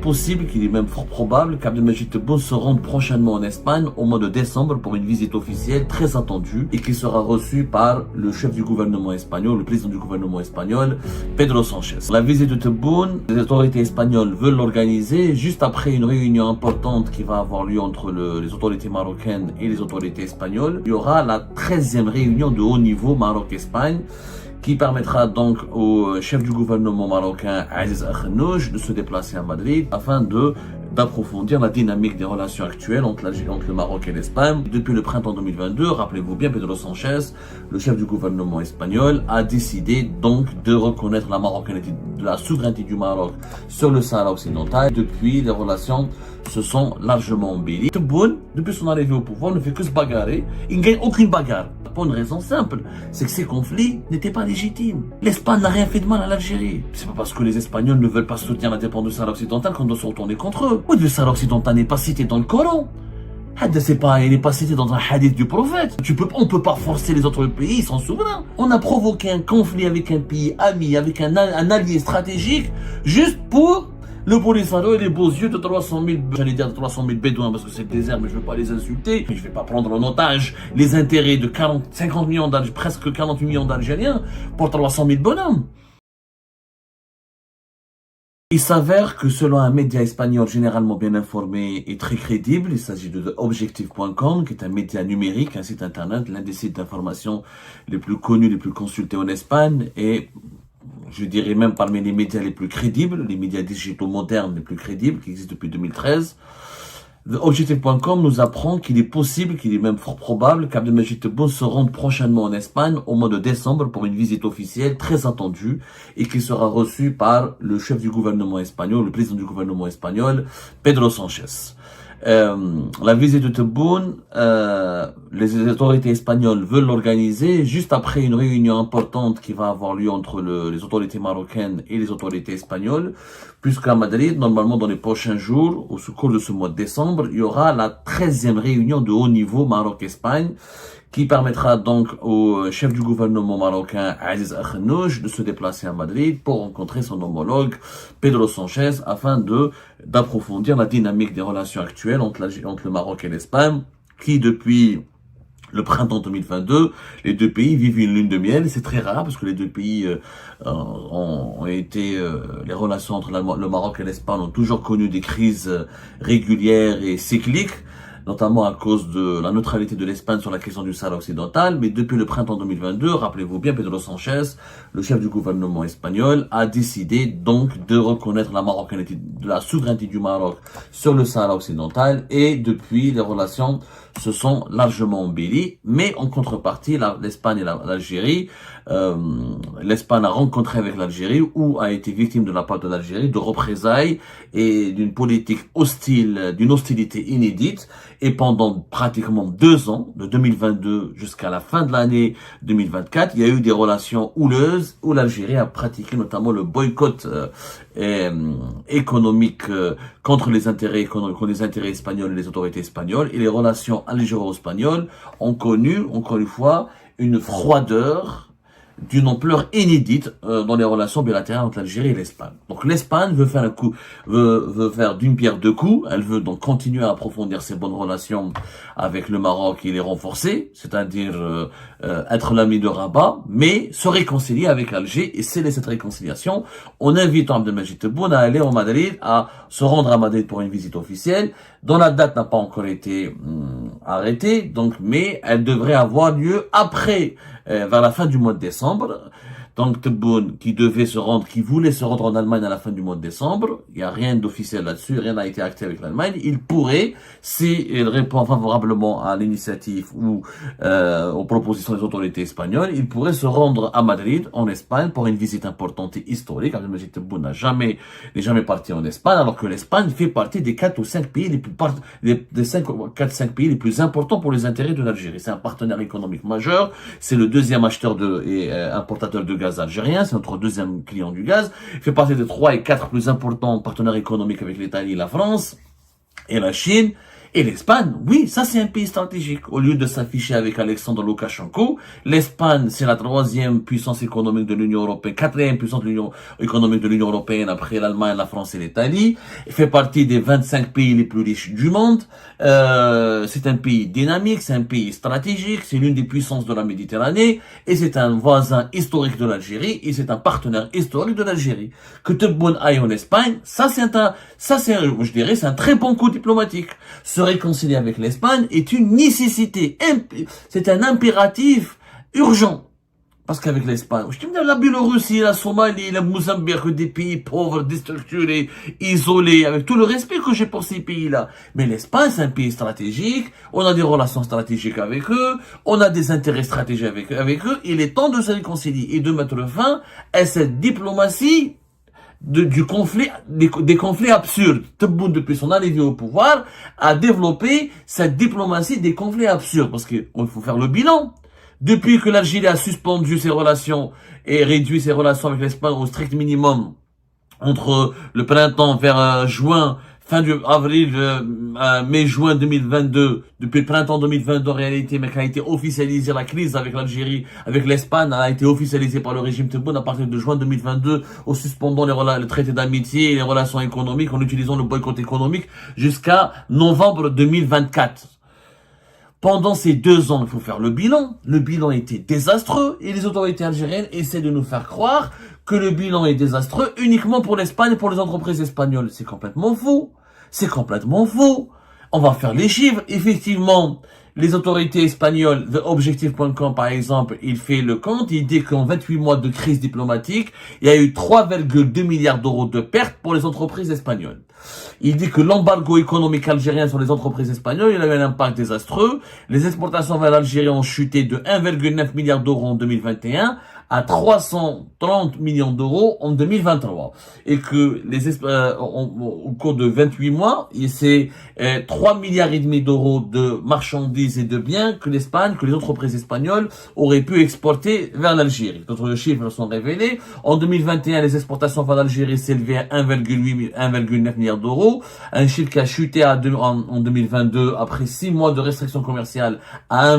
possible, qu'il est même fort probable qu'Abdelmajid Tebboune se rende prochainement en Espagne au mois de décembre pour une visite officielle très attendue et qui sera reçue par le chef du gouvernement espagnol, le président du gouvernement espagnol, Pedro Sanchez. La visite de Tebboune, les autorités espagnoles veulent l'organiser juste après une réunion importante qui va avoir lieu entre les autorités marocaines et les autorités espagnoles. Il y aura la 13e réunion de haut niveau Maroc-Espagne qui permettra donc au chef du gouvernement marocain, Aziz Akhannouch, de se déplacer à Madrid afin d'approfondir la dynamique des relations actuelles entre le Maroc et l'Espagne. Depuis le printemps 2022, rappelez-vous bien, Pedro Sanchez, le chef du gouvernement espagnol, a décidé donc de reconnaître la marocanité, la souveraineté du Maroc sur le Sahara occidental. Depuis, les relations se sont largement embellies. Tebboune, depuis son arrivée au pouvoir, ne fait que se bagarrer. Il ne gagne aucune bagarre. Pour une raison simple, c'est que ces conflits n'étaient pas légitimes. L'Espagne n'a rien fait de mal à l'Algérie. C'est pas parce que les Espagnols ne veulent pas soutenir l'indépendance du Sahara occidental qu'on doit se retourner contre eux. Oui, le Sahara occidental n'est pas cité dans le Coran. Il n'est pas cité dans un hadith du prophète. On peut pas forcer les autres pays, ils sont souverains. On a provoqué un conflit avec un pays ami, avec un allié stratégique, juste pour le Polisario et les beaux yeux de 300 000, j'allais dire de 300 000 bédouins parce que c'est le désert, mais je veux pas les insulter. Mais je vais pas prendre en otage les intérêts de 50 millions presque 48 millions d'Algériens pour 300 000 bonhommes. Il s'avère que selon un média espagnol généralement bien informé et très crédible, il s'agit de Objectif.com, qui est un média numérique, un site internet, l'un des sites d'information les plus connus, les plus consultés en Espagne, et je dirais même parmi les médias les plus crédibles, les médias digitaux modernes les plus crédibles qui existent depuis 2013. Objectif.com nous apprend qu'il est possible, qu'il est même fort probable qu'Abdelmajid Tebboune se rende prochainement en Espagne au mois de décembre pour une visite officielle très attendue et qui sera reçue par le chef du gouvernement espagnol, le président du gouvernement espagnol, Pedro Sanchez. La visite de Tebboune, les autorités espagnoles veulent l'organiser juste après une réunion importante qui va avoir lieu entre les autorités marocaines et les autorités espagnoles, puisqu'à Madrid, normalement dans les prochains jours, au cours de ce mois de décembre, il y aura la 13e réunion de haut niveau Maroc-Espagne, qui permettra donc au chef du gouvernement marocain, Aziz Akhannouch, de se déplacer à Madrid pour rencontrer son homologue, Pedro Sanchez, afin d'approfondir la dynamique des relations actuelles entre le Maroc et l'Espagne, qui depuis le printemps 2022, les deux pays vivent une lune de miel. C'est très rare parce que les deux pays ont été, les relations entre le Maroc et l'Espagne ont toujours connu des crises régulières et cycliques, notamment à cause de la neutralité de l'Espagne sur la question du Sahara occidental. Mais depuis le printemps 2022, rappelez-vous bien, Pedro Sanchez, le chef du gouvernement espagnol, a décidé donc de reconnaître la marocanité, la souveraineté du Maroc sur le Sahara occidental, et depuis, les relations se sont largement embellies. Mais en contrepartie, l'Espagne et l'Algérie, l'Espagne a rencontré avec l'Algérie, ou a été victime de la part de l'Algérie de représailles et d'une politique hostile, d'une hostilité inédite. Et pendant pratiquement 2 ans, de 2022 jusqu'à la fin de l'année 2024, il y a eu des relations houleuses où l'Algérie a pratiqué notamment le boycott économique contre les intérêts espagnols et les autorités espagnoles. Et les relations algéro-espagnoles ont connu, encore une fois, une froideur d'une ampleur inédite dans les relations bilatérales entre l'Algérie et l'Espagne. Donc l'Espagne veut faire d'une pierre deux coups. Elle veut donc continuer à approfondir ses bonnes relations avec le Maroc et les renforcer, c'est-à-dire être l'ami de Rabat, mais se réconcilier avec l'Alger et sceller cette réconciliation en invitant Abdelmajid Tebboune à aller au Madrid, à se rendre à Madrid pour une visite officielle, dont la date n'a pas encore été arrêtée, donc, mais elle devrait avoir lieu après, vers la fin du mois de décembre. Donc Tebboune, qui voulait se rendre en Allemagne à la fin du mois de décembre, il n'y a rien d'officiel là-dessus, rien n'a été acté avec l'Allemagne, il pourrait, s'il répond favorablement à l'initiative ou aux propositions des autorités espagnoles, il pourrait se rendre à Madrid, en Espagne, pour une visite importante et historique. Abdelmajid Tebboune n'est jamais parti en Espagne, alors que l'Espagne fait partie des 4 ou 5 pays les plus importants pour les intérêts de l'Algérie. C'est un partenaire économique majeur, c'est le deuxième acheteur et importateur de gaz algérien, c'est notre deuxième client du gaz. Il fait partie des 3 et 4 plus importants partenaires économiques avec l'Italie, la France et la Chine. Et l'Espagne, oui, ça c'est un pays stratégique. Au lieu de s'afficher avec Alexandre Loukachenko, l'Espagne, c'est la troisième puissance économique de l'Union européenne, quatrième puissance de l'Union économique de l'Union européenne après l'Allemagne, la France et l'Italie. Il fait partie des 25 pays les plus riches du monde. C'est un pays dynamique, c'est un pays stratégique, c'est l'une des puissances de la Méditerranée et c'est un voisin historique de l'Algérie et c'est un partenaire historique de l'Algérie. Que Tebboune aille en Espagne, je dirais, c'est un très bon coup diplomatique. Se réconcilier avec l'Espagne est une nécessité, c'est un impératif urgent. Parce qu'avec l'Espagne, je te dis, la Biélorussie, la Somalie, le Mozambique, des pays pauvres, déstructurés, isolés, avec tout le respect que j'ai pour ces pays-là. Mais l'Espagne, c'est un pays stratégique, on a des relations stratégiques avec eux, on a des intérêts stratégiques avec eux, il est temps de se réconcilier et de mettre fin à cette diplomatie du conflit, des conflits absurdes. Tebboune, depuis son arrivée au pouvoir, a développé cette diplomatie des conflits absurdes. Parce qu'il faut faire le bilan. Depuis que l'Algérie a suspendu ses relations et réduit ses relations avec l'Espagne au strict minimum, entre le printemps vers juin, fin du avril, mai-juin 2022, depuis le printemps 2022 en réalité, mais qui a été officialisée la crise avec l'Algérie, avec l'Espagne, a été officialisée par le régime Tebboune à partir de juin 2022, en suspendant le traité d'amitié et les relations économiques, en utilisant le boycott économique jusqu'à novembre 2024. Pendant ces 2 ans, il faut faire le bilan. Le bilan était désastreux et les autorités algériennes essaient de nous faire croire que le bilan est désastreux uniquement pour l'Espagne et pour les entreprises espagnoles. C'est complètement faux. C'est complètement faux. On va faire les chiffres. Effectivement, les autorités espagnoles, TheObjective.com par exemple, il fait le compte, il dit qu'en 28 mois de crise diplomatique, il y a eu 3,2 milliards d'euros de pertes pour les entreprises espagnoles. Il dit que l'embargo économique algérien sur les entreprises espagnoles, il a eu un impact désastreux. Les exportations vers l'Algérie ont chuté de 1,9 milliard d'euros en 2021 à 330 millions d'euros en 2023. Et que au cours de 28 mois, c'est 3 milliards et demi d'euros de marchandises et de biens que les entreprises espagnoles auraient pu exporter vers l'Algérie. D'autres chiffres sont révélés. En 2021, les exportations vers l'Algérie s'élevaient à 1,9 milliard d'euros. Un chiffre qui a chuté en 2022 après 6 mois de restrictions commerciales à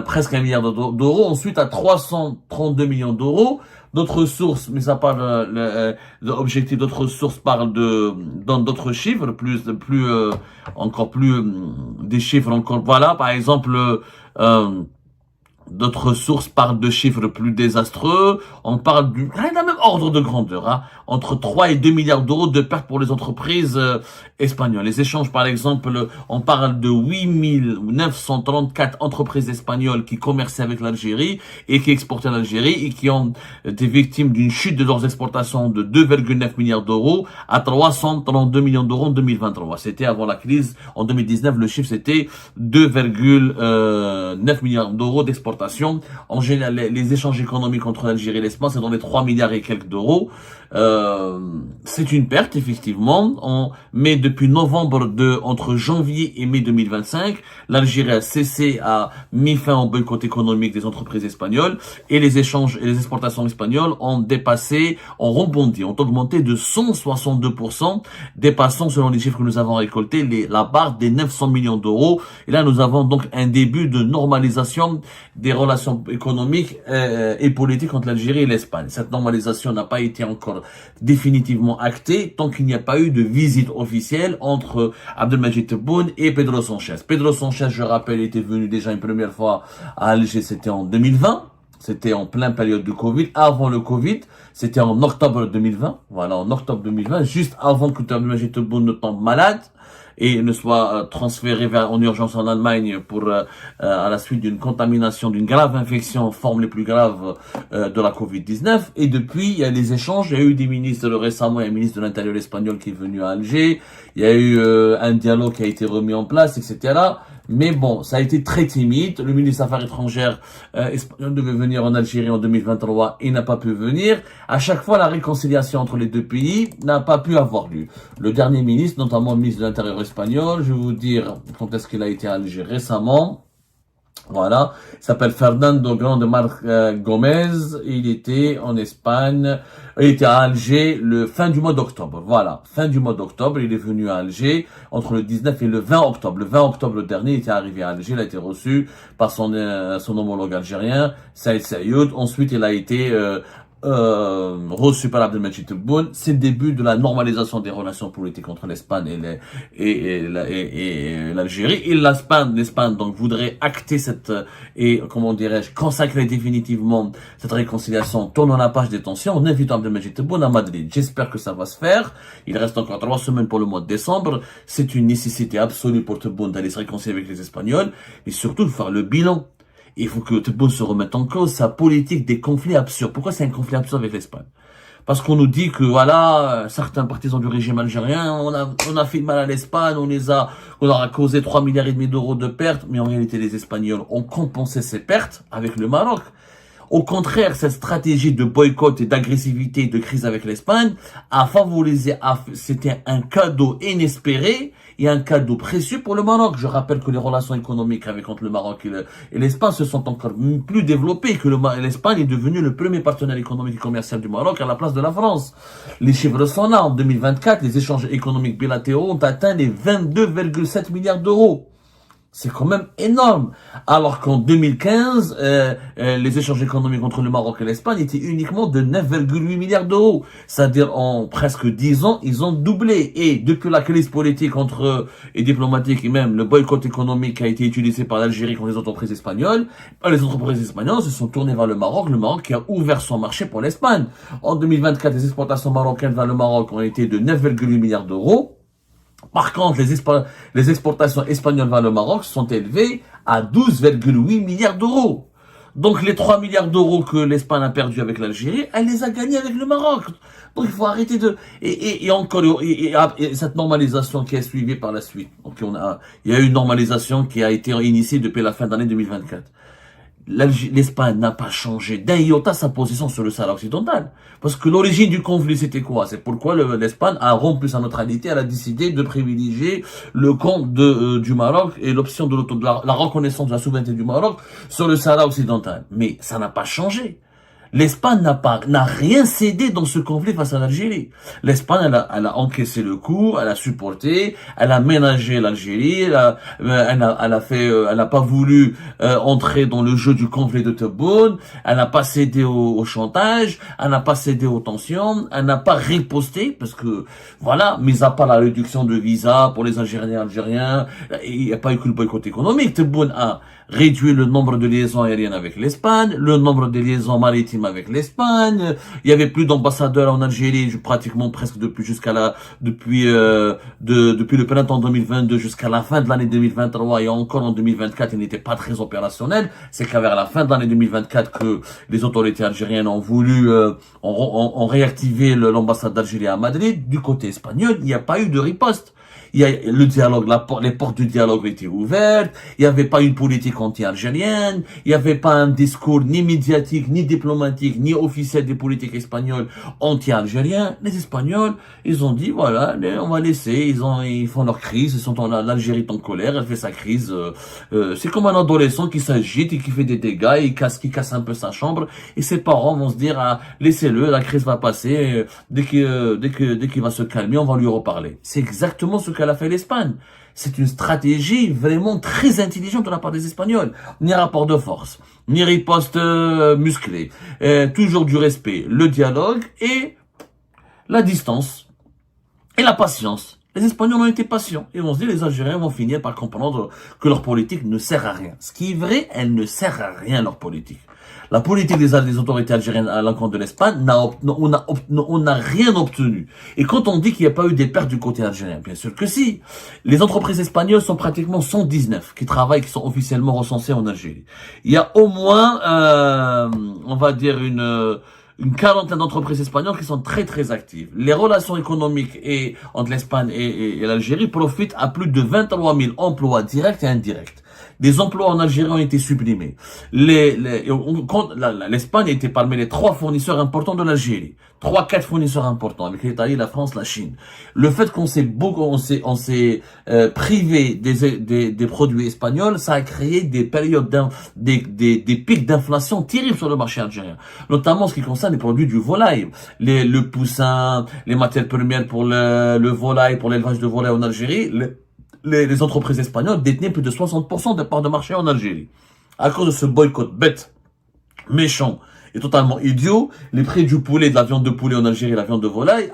presque 1 milliard d'euros, ensuite à 332 millions d'euros. D'autres sources, mais ça parle l'objectif, d'autres sources parlent dans d'autres chiffres, encore plus des chiffres encore. Voilà, par exemple, d'autres sources parlent de chiffres plus désastreux. On parle du même ordre de grandeur, hein, entre 3 et 2 milliards d'euros de pertes pour les entreprises espagnoles. Les échanges, par exemple, on parle de 8934 entreprises espagnoles qui commerçaient avec l'Algérie et qui exportaient à l'Algérie et qui ont été victimes d'une chute de leurs exportations de 2,9 milliards d'euros à 332 millions d'euros en 2023. C'était avant la crise. En 2019, le chiffre c'était 2,9 milliards d'euros d'exportation. En général, les échanges économiques entre l'Algérie et l'Espagne, c'est dans les 3 milliards et quelques d'euros. C'est une perte, effectivement. Mais depuis novembre entre janvier et mai 2025, l'Algérie a mis fin au boycott économique des entreprises espagnoles et les échanges et les exportations espagnoles ont rebondi, ont augmenté de 162%, dépassant, selon les chiffres que nous avons récoltés, la barre des 900 millions d'euros. Et là, nous avons donc un début de normalisation des relations économiques et politiques entre l'Algérie et l'Espagne. Cette normalisation n'a pas été encore définitivement actée tant qu'il n'y a pas eu de visite officielle entre Abdelmadjid Tebboune et Pedro Sanchez. Pedro Sanchez, je rappelle, était venu déjà une première fois à Alger, c'était en 2020. C'était en pleine période du Covid, avant le Covid. C'était en octobre 2020. Voilà, en octobre 2020, juste avant que Abdelmadjid Tebboune ne tombe malade et ne soit transféré en urgence en Allemagne à la suite d'une contamination, d'une grave infection, forme les plus graves de la Covid-19. Et depuis, il y a des échanges. Il y a eu des ministres récemment, il y a un ministre de l'Intérieur espagnol qui est venu à Alger. Il y a eu un dialogue qui a été remis en place, etc. Mais bon, ça a été très timide. Le ministre des Affaires étrangères espagnol devait venir en Algérie en 2023 et n'a pas pu venir. À chaque fois, la réconciliation entre les deux pays n'a pas pu avoir lieu. Le dernier ministre, notamment le ministre de l'Intérieur espagnol, je vais vous dire quand est-ce qu'il a été à Alger récemment. Voilà, il s'appelle Fernando Grande Gomez, il était en Espagne, il était à Alger le fin du mois d'octobre. Voilà, fin du mois d'octobre, il est venu à Alger entre le 19 et le 20 octobre. Le 20 octobre dernier, il était arrivé à Alger, il a été reçu par son homologue algérien, Saïd Saïoud. Ensuite, il a été reçu par Abdelmajid Tebboune. C'est le début de la normalisation des relations politiques entre l'Espagne et l'Algérie. Et l'Espagne donc voudrait acter et comment dirais-je, consacrer définitivement cette réconciliation, tournant la page des tensions en invitant Abdelmajid Tebboune à Madrid. J'espère que ça va se faire. Il reste encore 3 semaines pour le mois de décembre. C'est une nécessité absolue pour Tebboune d'aller se réconcilier avec les Espagnols et surtout de faire le bilan. Il faut que Tebboune se remette en cause sa politique des conflits absurdes. Pourquoi c'est un conflit absurde avec l'Espagne? Parce qu'on nous dit que voilà, certains partisans du régime algérien, on a fait mal à l'Espagne, on a causé 3,5 milliards d'euros de pertes, mais en réalité les Espagnols ont compensé ces pertes avec le Maroc. Au contraire, cette stratégie de boycott et d'agressivité et de crise avec l'Espagne a favorisé, c'était un cadeau inespéré et un cadeau précieux pour le Maroc. Je rappelle que les relations économiques entre le Maroc et l'Espagne se sont encore plus développées, que l'Espagne est devenue le premier partenaire économique et commercial du Maroc à la place de la France. Les chiffres sont là. En 2024, les échanges économiques bilatéraux ont atteint les 22,7 milliards d'euros. C'est quand même énorme. Alors qu'en 2015, les échanges économiques entre le Maroc et l'Espagne étaient uniquement de 9,8 milliards d'euros. C'est-à-dire en presque 10 ans, ils ont doublé. Et depuis la crise politique et diplomatique et même le boycott économique qui a été utilisé par l'Algérie contre les entreprises espagnoles se sont tournées vers le Maroc qui a ouvert son marché pour l'Espagne. En 2024, les exportations marocaines vers le Maroc ont été de 9,8 milliards d'euros. Par contre, les exportations espagnoles vers le Maroc sont élevées à 12,8 milliards d'euros. Donc les 3 milliards d'euros que l'Espagne a perdu avec l'Algérie, elle les a gagnés avec le Maroc. Donc il faut arrêter et cette normalisation qui est suivie par la suite. Donc il y a eu une normalisation qui a été initiée depuis la fin d'année 2024. L'Espagne n'a pas changé d'un iota sa position sur le Sahara occidental. Parce que l'origine du conflit, c'était quoi? C'est pourquoi l'Espagne a rompu sa neutralité, elle a décidé de privilégier le compte du Maroc et l'option de la reconnaissance de la souveraineté du Maroc sur le Sahara occidental. Mais ça n'a pas changé. L'Espagne n'a rien cédé dans ce conflit face à l'Algérie. L'Espagne, elle a encaissé le coup, elle a supporté, elle a ménagé l'Algérie, elle n'a pas voulu entrer dans le jeu du conflit de Tebboune, elle n'a pas cédé au chantage, elle n'a pas cédé aux tensions, elle n'a pas riposté parce que voilà, mis à part la réduction de visa pour les Algériens, il n'y a pas eu que le boycott économique. Tebboune a réduit le nombre de liaisons aériennes avec l'Espagne, le nombre de liaisons maritimes avec l'Espagne. Il y avait plus d'ambassadeurs en Algérie, pratiquement presque depuis le printemps 2022 jusqu'à la fin de l'année 2023 et encore en 2024, il n'était pas très opérationnel. C'est qu'à vers la fin de l'année 2024 que les autorités algériennes ont voulu ont réactivé l'ambassade d'Algérie à Madrid. Du côté espagnol, il n'y a pas eu de riposte. Il y a le dialogue, les portes du dialogue étaient ouvertes, il n'y avait pas une politique anti-algérienne, il n'y avait pas un discours ni médiatique, ni diplomatique, ni officiel des politiques espagnoles anti-algériens. Les Espagnols, ils ont dit, voilà, on va laisser, ils font leur crise, l'Algérie est en colère, elle fait sa crise, c'est comme un adolescent qui s'agite et qui fait des dégâts, et qui casse un peu sa chambre, et ses parents vont se dire, ah, laissez-le, la crise va passer, dès qu'il va se calmer, on va lui reparler. C'est exactement ce qu'elle a fait l'Espagne. C'est une stratégie vraiment très intelligente de la part des Espagnols. Ni rapport de force, ni riposte musclée. Toujours du respect, le dialogue et la distance et la patience. Les Espagnols ont été patients et on se dit les Algériens vont finir par comprendre que leur politique ne sert à rien. Ce qui est vrai, elle ne sert à rien leur politique. La politique des autorités algériennes à l'encontre de l'Espagne, on n'a rien obtenu. Et quand on dit qu'il n'y a pas eu des pertes du côté algérien, bien sûr que si. Les entreprises espagnoles sont pratiquement 119 qui sont officiellement recensées en Algérie. Il y a au moins, on va dire une quarantaine d'entreprises espagnoles qui sont très très actives. Les relations économiques entre l'Espagne et l'Algérie profitent à plus de 23 000 emplois directs et indirects. des emplois en Algérie ont été supprimés. L'Espagne était parmi les 3 fournisseurs importants de l'Algérie. 3-4 fournisseurs importants avec l'Italie, la France, la Chine. Le fait qu'on s'est privé des produits espagnols, ça a créé des périodes des pics d'inflation terribles sur le marché algérien. Notamment en ce qui concerne les produits du volaille. Le poussin, les matières premières pour le volaille, pour l'élevage de volaille en Algérie. Les entreprises espagnoles détenaient plus de 60% des parts de marché en Algérie. À cause de ce boycott bête, méchant et totalement idiot, les prix du poulet, de la viande de poulet en Algérie, la viande de volaille,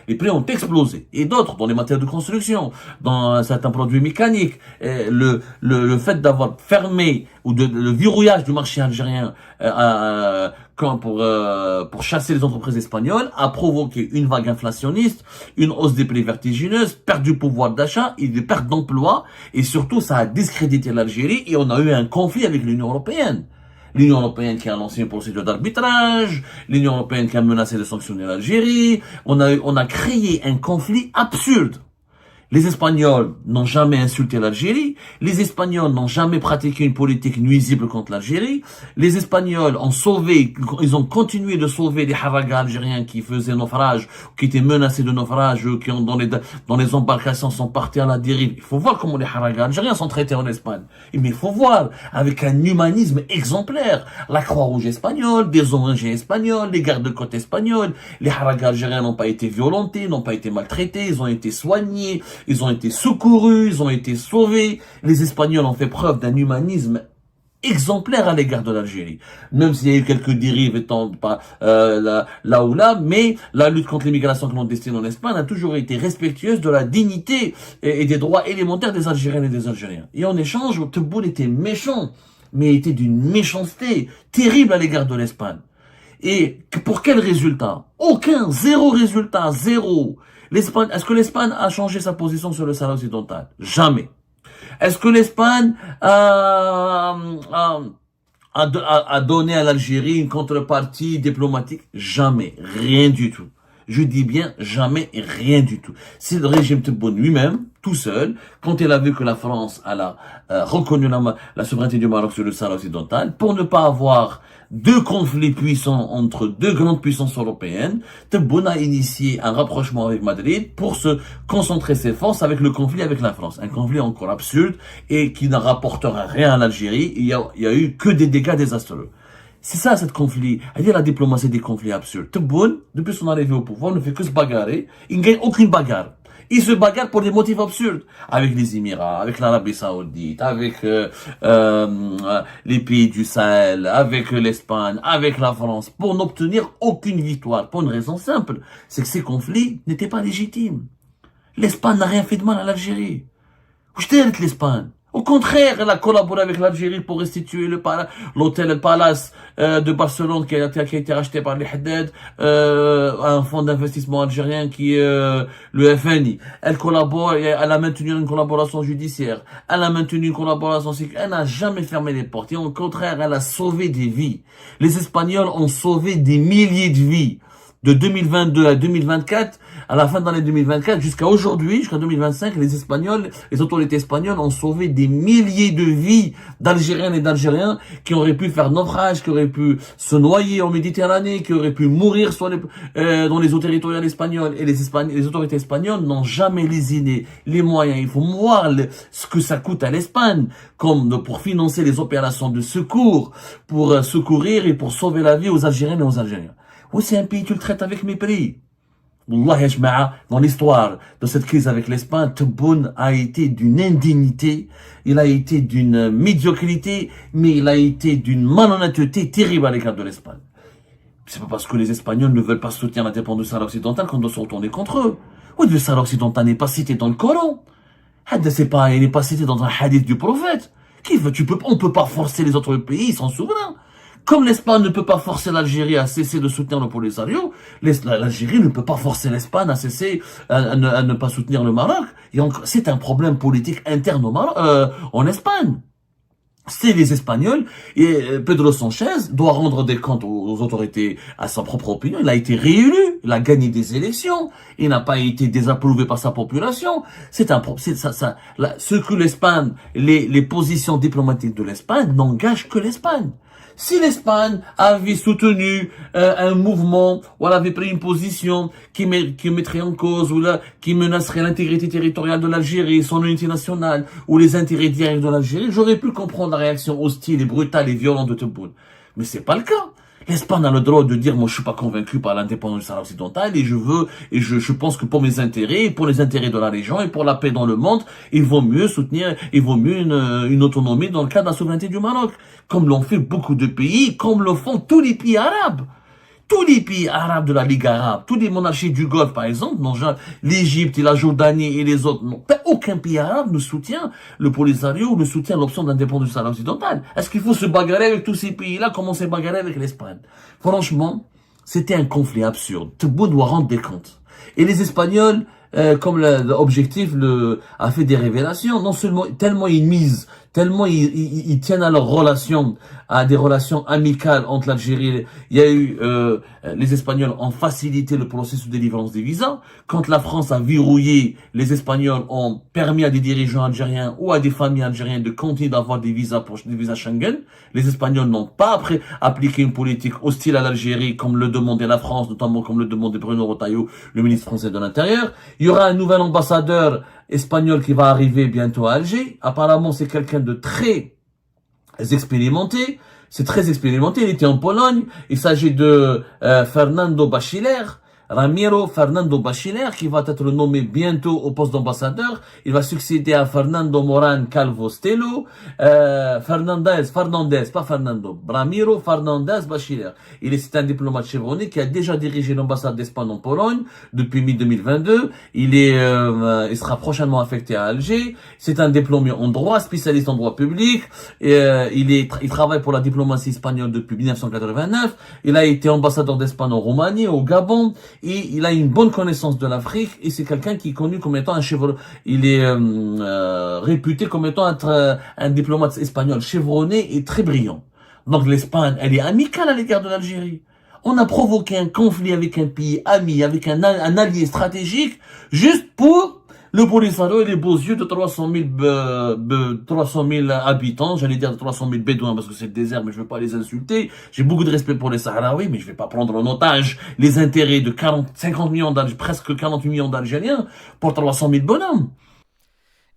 les prix ont explosé. Et d'autres, dans les matières de construction, dans certains produits mécaniques. Le fait d'avoir fermé ou le verrouillage du marché algérien pour chasser les entreprises espagnoles a provoqué une vague inflationniste, une hausse des prix vertigineuse, perte du pouvoir d'achat et des pertes d'emploi. Et surtout, ça a discrédité l'Algérie et on a eu un conflit avec l'Union européenne. L'Union européenne qui a lancé une procédure d'arbitrage, l'Union européenne qui a menacé de sanctionner l'Algérie. On a créé un conflit absurde. Les Espagnols n'ont jamais insulté l'Algérie. Les Espagnols n'ont jamais pratiqué une politique nuisible contre l'Algérie. Les Espagnols ils ont continué de sauver les haragas algériens qui faisaient naufrage, qui étaient menacés de naufrage, dont les embarcations sont parties à la dérive. Il faut voir comment les haragas algériens sont traités en Espagne. Mais il faut voir, avec un humanisme exemplaire, la Croix-Rouge espagnole, des ONG espagnols, les gardes-côtes espagnols. Les haragas algériens n'ont pas été violentés, n'ont pas été maltraités, ils ont été soignés. Ils ont été secourus, ils ont été sauvés. Les Espagnols ont fait preuve d'un humanisme exemplaire à l'égard de l'Algérie. Même s'il y a eu quelques dérives étant là ou là, mais la lutte contre l'immigration clandestine en Espagne a toujours été respectueuse de la dignité et des droits élémentaires des Algériennes et des Algériens. Et en échange, Tebboune était méchant, mais était d'une méchanceté terrible à l'égard de l'Espagne. Et pour quel résultat? Aucun, zéro résultat, zéro. Est-ce que l'Espagne a changé sa position sur le Sahara occidental? Jamais. Est-ce que l'Espagne a donné à l'Algérie une contrepartie diplomatique? Jamais. Rien du tout. Je dis bien jamais et rien du tout. C'est le régime Tebboune lui-même, tout seul, quand il a vu que la France a reconnu la souveraineté du Maroc sur le Sahara occidental, pour ne pas avoir 2 conflits puissants entre 2 grandes puissances européennes, Tebboune a initié un rapprochement avec Madrid pour se concentrer ses forces avec le conflit avec la France. Un conflit encore absurde et qui ne rapportera rien à l'Algérie. Il y a eu que des dégâts désastreux. C'est ça, cette conflit. C'est-à-dire la diplomatie des conflits absurdes. Tebboune, depuis son arrivée au pouvoir, ne fait que se bagarrer. Il ne gagne aucune bagarre. Il se bagarre pour des motifs absurdes. Avec les Émirats, avec l'Arabie Saoudite, avec les pays du Sahel, avec l'Espagne, avec la France, pour n'obtenir aucune victoire. Pour une raison simple, c'est que ces conflits n'étaient pas légitimes. L'Espagne n'a rien fait de mal à l'Algérie. Où j'étais l'Espagne? Au contraire, elle a collaboré avec l'Algérie pour restituer l'hôtel El Palace de Barcelone qui a été racheté par les Haddad, un fonds d'investissement algérien qui est le FNI. Elle collabore, elle a maintenu une collaboration judiciaire, elle a maintenu une collaboration, elle n'a jamais fermé les portes. Et au contraire, elle a sauvé des vies. Les Espagnols ont sauvé des milliers de vies. De 2022 à 2024, à la fin de l'année 2024, jusqu'à aujourd'hui, jusqu'à 2025, les autorités espagnoles ont sauvé des milliers de vies d'Algériennes et d'Algériens qui auraient pu faire naufrage, qui auraient pu se noyer en Méditerranée, qui auraient pu mourir dans les eaux territoriales espagnoles. Et les autorités espagnoles n'ont jamais lésiné les moyens. Il faut voir ce que ça coûte à l'Espagne, comme pour financer les opérations de secours, pour secourir et pour sauver la vie aux Algériennes et aux Algériens. Ou c'est un pays, tu le traites avec mépris. Wallah ya jma'a, dans l'histoire de cette crise avec l'Espagne, Tebboune a été d'une indignité, il a été d'une médiocrité, mais il a été d'une malhonnêteté terrible à l'égard de l'Espagne. C'est pas parce que les Espagnols ne veulent pas soutenir l'indépendance du Sahara occidental qu'on doit se retourner contre eux. Oui, le Sahara occidental n'est pas cité dans le Coran. Il n'est pas cité dans un hadith du prophète. On peut pas forcer les autres pays, ils sont souverains. Comme l'Espagne ne peut pas forcer l'Algérie à cesser de soutenir le Polisario, l'Algérie ne peut pas forcer l'Espagne à cesser à ne pas soutenir le Maroc. C'est un problème politique interne en Espagne. C'est les Espagnols et Pedro Sanchez doit rendre des comptes aux autorités, à sa propre opinion. Il a été réélu, il a gagné des élections, il n'a pas été désapprouvé par sa population. Ce que l'Espagne, les positions diplomatiques de l'Espagne n'engagent que l'Espagne. Si l'Espagne avait soutenu un mouvement ou elle avait pris une position qui mettrait en cause ou là, qui menacerait l'intégrité territoriale de l'Algérie, son unité nationale ou les intérêts directs de l'Algérie, j'aurais pu comprendre la réaction hostile et brutale et violente de Tebboune. Mais c'est pas le cas. L'Espagne a le droit de dire, moi, je suis pas convaincu par l'indépendance du Sahara occidental et je pense que pour mes intérêts, pour les intérêts de la région et pour la paix dans le monde, il vaut mieux soutenir, il vaut mieux une autonomie dans le cadre de la souveraineté du Maroc. Comme l'ont fait beaucoup de pays, comme le font tous les pays arabes. Tous les pays arabes de la Ligue arabe, toutes les monarchies du Golfe, par exemple, l'Égypte et la Jordanie et les autres, non, aucun pays arabe ne soutient le Polisario ou ne soutient l'option d'indépendance du Sahara occidental. Est-ce qu'il faut se bagarrer avec tous ces pays-là comme on s'est bagarré avec l'Espagne? Franchement, c'était un conflit absurde. Tebboune doit rendre des comptes. Et les Espagnols, comme l'objectif a fait des révélations, non seulement tellement ils misent, tellement ils tiennent à leurs relations, à des relations amicales entre l'Algérie. Il y a eu les Espagnols ont facilité le processus de délivrance des visas. Quand la France a verrouillé, les Espagnols ont permis à des dirigeants algériens ou à des familles algériennes de continuer d'avoir des visas pour des visas Schengen. Les Espagnols n'ont pas après appliqué une politique hostile à l'Algérie comme le demandait la France, notamment comme le demandait Bruno Retailleau, le ministre français de l'Intérieur. Il y aura un nouvel ambassadeur espagnol qui va arriver bientôt à Alger. Apparemment, c'est quelqu'un de très expérimenté. C'est très expérimenté. Il était en Pologne. Il s'agit de Fernando Bachiller. Ramiro Fernando Bachiller, qui va être nommé bientôt au poste d'ambassadeur. Il va succéder à Fernando Moran Calvo Stelo. Fernandez, pas Fernando. Ramiro Fernandez Bachiller. C'est un diplomate chevronné qui a déjà dirigé l'ambassade d'Espagne en Pologne depuis mi-2022. Il sera prochainement affecté à Alger. C'est un diplômé en droit, spécialiste en droit public. Il travaille pour la diplomatie espagnole depuis 1989. Il a été ambassadeur d'Espagne en Roumanie, au Gabon. Et il a une bonne connaissance de l'Afrique et c'est quelqu'un qui est connu comme étant un chevron. Il est réputé comme étant un diplomate espagnol chevronné et très brillant. Donc l'Espagne, elle est amicale à l'égard de l'Algérie. On a provoqué un conflit avec un pays ami, avec un allié stratégique, juste pour le Polisario et les beaux yeux de 300 000 habitants, j'allais dire de 300 000 bédouins parce que c'est le désert, mais je veux pas les insulter. J'ai beaucoup de respect pour les Sahraouis, mais je vais pas prendre en otage les intérêts de 50 millions presque 48 millions d'Algériens pour 300 000 bonhommes.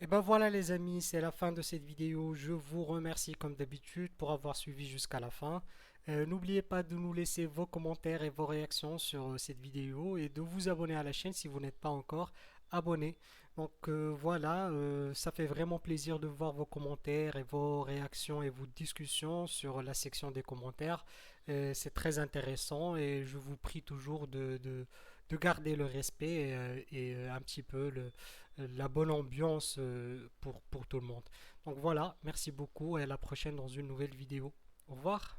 Et ben voilà les amis, c'est la fin de cette vidéo. Je vous remercie comme d'habitude pour avoir suivi jusqu'à la fin. N'oubliez pas de nous laisser vos commentaires et vos réactions sur cette vidéo et de vous abonner à la chaîne si vous n'êtes pas encore abonné. Donc voilà, ça fait vraiment plaisir de voir vos commentaires et vos réactions et vos discussions sur la section des commentaires. C'est très intéressant et je vous prie toujours de garder le respect et un petit peu la bonne ambiance pour tout le monde. Donc voilà, merci beaucoup et à la prochaine dans une nouvelle vidéo. Au revoir.